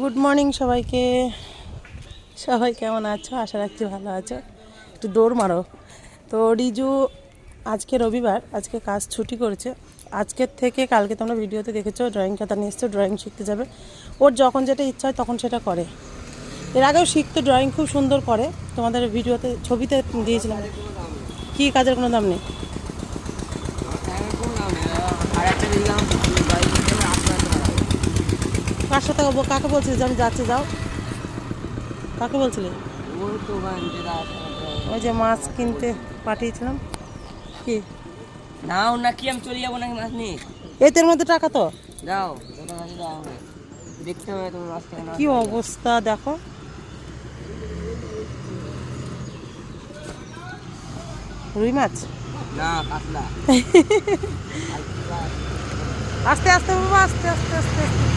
Good morning সবাইকে। সবাই কেমন আছো? আশা রাখছি ভালো আছো। একটু দৌড় মারো। তো রিজু আজকে রবিবার, আজকে কাজ ছুটি করেছে। আজকের থেকে কালকে তোমরা ভিডিওতে দেখেছো ড্রয়িং খাতা নিয়ে এসছো, ড্রয়িং শিখতে যাবে। ওর যখন যেটা ইচ্ছা হয় তখন সেটা করে। এর আগেও শিখতে ড্রয়িং খুব সুন্দর করে, তোমাদের ভিডিওতে ছবিতে দিয়েছিলাম। কি কাজের কোনো দাম নেই? কার সাথে কাকে বলছিলে যে আমি যাচ্ছি? যাও, কাকে বলছিলে? ওই যে মাছ কিনতে পাঠিয়েছিলাম। কি নাও নাকি আমি চলে যাবো নাকি মাছ নিয়ে? এদের মধ্যে টাকা তো যাও দাও, দেখতে হবে তুমি মাছ থেকে না। কি অবস্থা দেখো। রুই মাছ না, কাতলা। আস্তে আস্তে বাবা, আস্তে আস্তে আস্তে আস্তে।